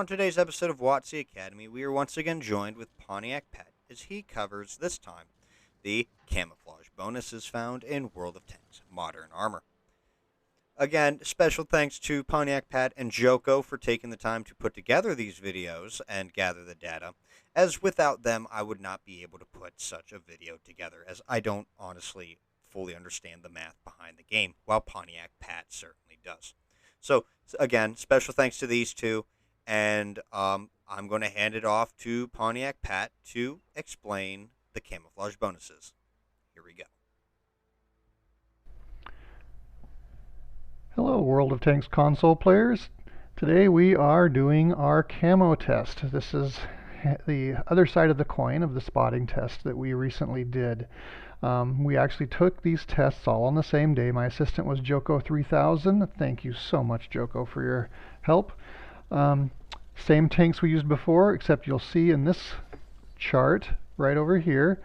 On today's episode of WoTC Academy, we are once again joined with Pontiac Pat as he covers, this time, the camouflage bonuses found in World of Tanks Modern Armor. Again, special thanks to Pontiac Pat and Joco for taking the time to put together these videos and gather the data, as without them I would not be able to put such a video together, as I don't honestly fully understand the math behind the game, while Pontiac Pat certainly does. So, again, special thanks to these two, and I'm going to hand it off to Pontiac Pat to explain the camouflage bonuses. Here we go. Hello, World of Tanks console players. Today we are doing our camo test. This is the other side of the coin of the spotting test that we recently did. We actually took these tests all on the same day. My assistant was Joco3000. Thank you so much, Joco, for your help. Same tanks we used before, except you'll see in this chart right over here,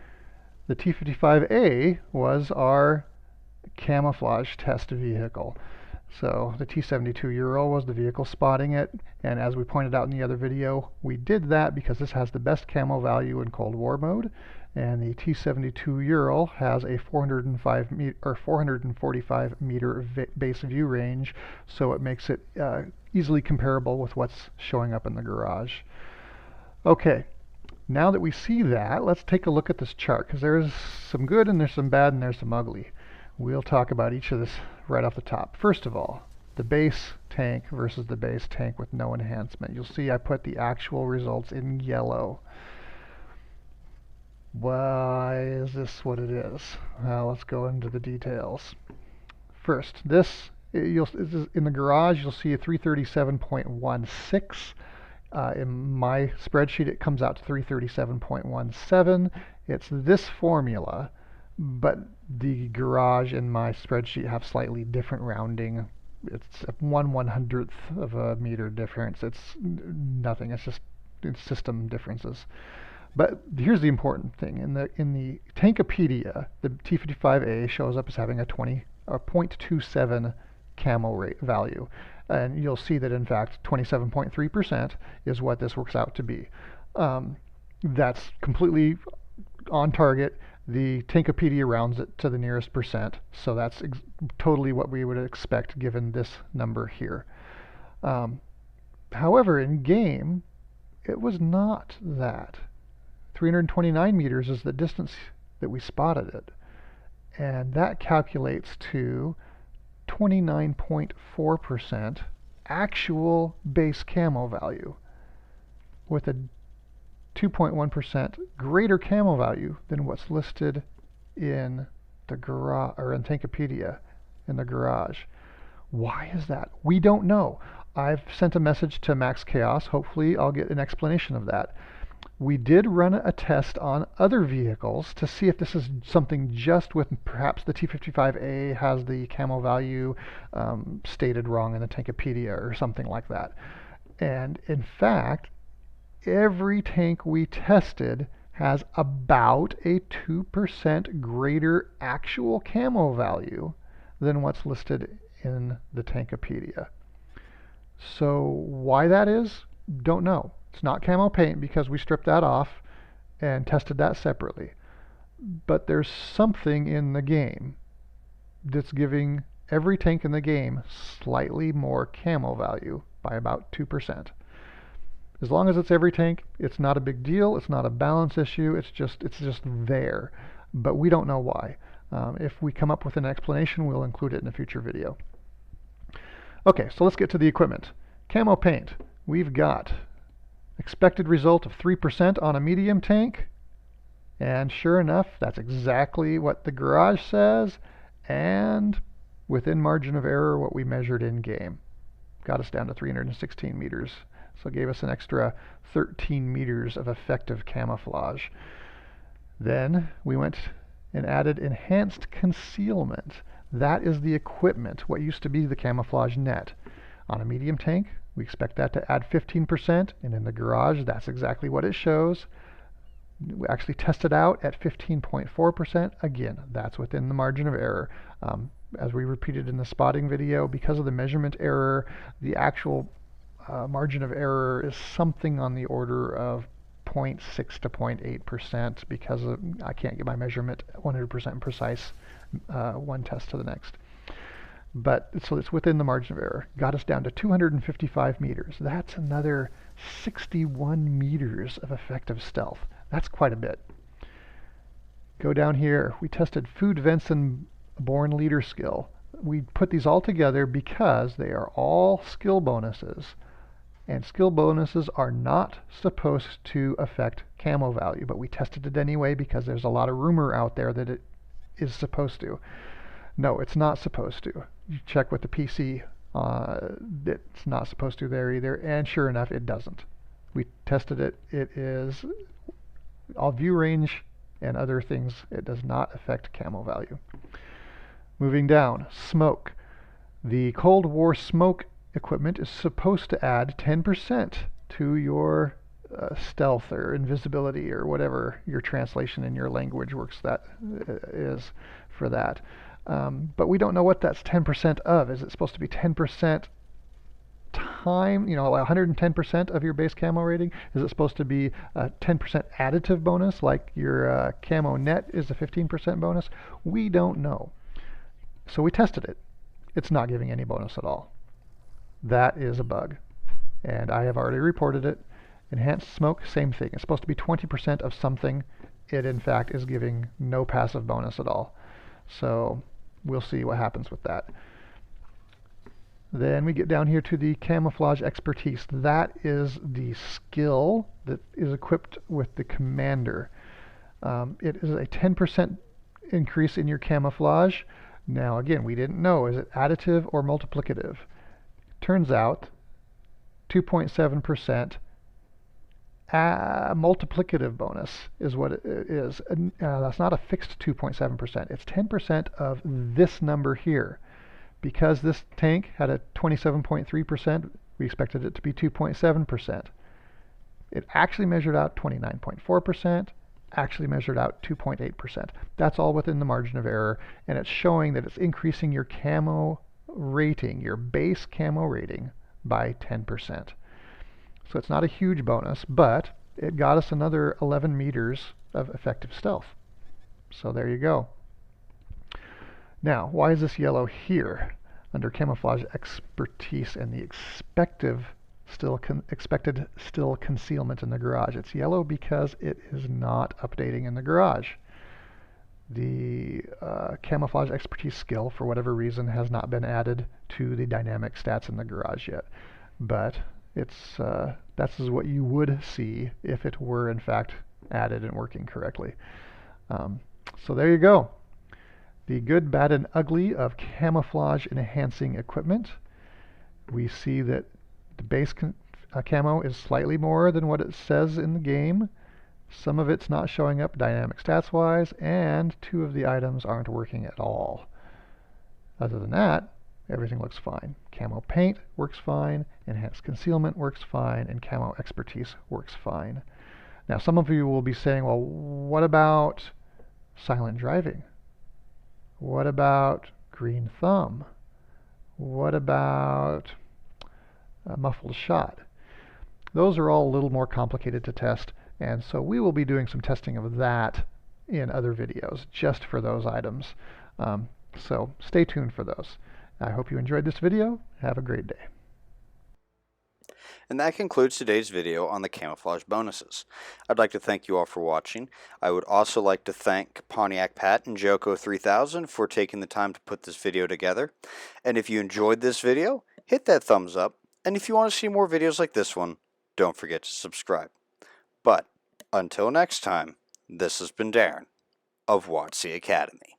the T55A was our camouflage test vehicle. So the T72 Euro was the vehicle spotting it, and as we pointed out in the other video, we did that because this has the best camo value in Cold War mode, and the T72 Euro has a 445 meter base view range, so it makes it easily comparable with what's showing up in the garage. Okay, now that we see that, let's take a look at this chart, because there's some good and there's some bad and there's some ugly. We'll talk about each of this right off the top. First of all, the base tank versus the base tank with no enhancement. You'll see I put the actual results in yellow. Why is this what it is? Well, let's go into the details. First, in the garage, you'll see a 337.16. In my spreadsheet, it comes out to 337.17. It's this formula, but the garage in my spreadsheet have slightly different rounding. It's 1/100th of a meter difference. It's nothing. It's system differences. But here's the important thing: in the Tankopedia, the T55A shows up as having a 0.27 camo rate value, and you'll see that in fact 27.3% is what this works out to be. That's completely on target. The Tankopedia rounds it to the nearest percent, so that's totally what we would expect given this number here. However, in game, it was not that. 329 meters is the distance that we spotted it, and that calculates to 29.4% actual base camo value, with a 2.1% greater camo value than what's listed in the garage, or in Tankopedia in the garage. Why is that? We don't know. I've sent a message to Max Chaos. Hopefully I'll get an explanation of that. We did run a test on other vehicles to see if this is something just with perhaps the T55A has the camo value stated wrong in the Tankopedia or something like that. And in fact, every tank we tested has about a 2% greater actual camo value than what's listed in the Tankopedia. So why that is, don't know. It's not camo paint because we stripped that off and tested that separately. But there's something in the game that's giving every tank in the game slightly more camo value by about 2%. As long as it's every tank, it's not a big deal. It's not a balance issue. It's just there. But we don't know why. If we come up with an explanation, we'll include it in a future video. Okay, so let's get to the equipment. Camo paint. We've got expected result of 3% on a medium tank. And sure enough, that's exactly what the garage says. And within margin of error, what we measured in game. Got us down to 316 meters. So it gave us an extra 13 meters of effective camouflage. Then we went and added enhanced concealment. That is the equipment, what used to be the camouflage net. On a medium tank, we expect that to add 15%, and in the garage, that's exactly what it shows. We actually tested out at 15.4%. Again, that's within the margin of error. As we repeated in the spotting video, because of the measurement error, the actual margin of error is something on the order of 0.6 to 0.8% because I can't get my measurement 100% precise one test to the next. But so it's within the margin of error. Got us down to 255 meters. That's another 61 meters of effective stealth. That's quite a bit. Go down here. We tested food, vents, and born leader skill. We put these all together because they are all skill bonuses. And skill bonuses are not supposed to affect camo value, but we tested it anyway because there's a lot of rumor out there that it is supposed to. No, it's not supposed to. You check with the PC, it's not supposed to there either, and sure enough, it doesn't. We tested it. It is all view range and other things. It does not affect camo value. Moving down, smoke. The Cold War smoke equipment is supposed to add 10% to your stealth or invisibility or whatever your translation in your language works that is for that. But we don't know what that's 10% of. Is it supposed to be 10% time, 110% of your base camo rating? Is it supposed to be a 10% additive bonus like your camo net is a 15% bonus? We don't know. So we tested it. It's not giving any bonus at all. That is a bug. And I have already reported it. Enhanced smoke, same thing. It's supposed to be 20% of something. It in fact is giving no passive bonus at all. So we'll see what happens with that. Then we get down here to the camouflage expertise. That is the skill that is equipped with the commander. It is a 10% increase in your camouflage. Now again, we didn't know, is it additive or multiplicative? Turns out 2.7% multiplicative bonus is what it is. That's not a fixed 2.7%. It's 10% of this number here. Because this tank had a 27.3%, we expected it to be 2.7%. It actually measured out 29.4%, actually measured out 2.8%. That's all within the margin of error, and it's showing that it's increasing your camo rating, your base camo rating, by 10%. So it's not a huge bonus, but it got us another 11 meters of effective stealth. So there you go. Now, why is this yellow here under camouflage expertise and the expected still concealment in the garage? It's yellow because it is not updating in the garage. The camouflage expertise skill, for whatever reason, has not been added to the dynamic stats in the garage yet. But it's that's what you would see if it were in fact added and working correctly. So there you go. The good, bad, and ugly of camouflage enhancing equipment. We see that the base camo is slightly more than what it says in the game. Some of it's not showing up dynamic stats wise, and 2 of the items aren't working at all. Other than that, everything looks fine. Camo paint works fine, enhanced concealment works fine, and camo expertise works fine. Now some of you will be saying, well, what about silent driving? What about green thumb? What about a muffled shot? Those are all a little more complicated to test, and so we will be doing some testing of that in other videos just for those items. So stay tuned for those. I hope you enjoyed this video. Have a great day. And that concludes today's video on the camouflage bonuses. I'd like to thank you all for watching. I would also like to thank Pontiac Pat and Joco3000 for taking the time to put this video together. And if you enjoyed this video, hit that thumbs up. And if you want to see more videos like this one, don't forget to subscribe. But until next time, this has been Darren of WoTC Academy.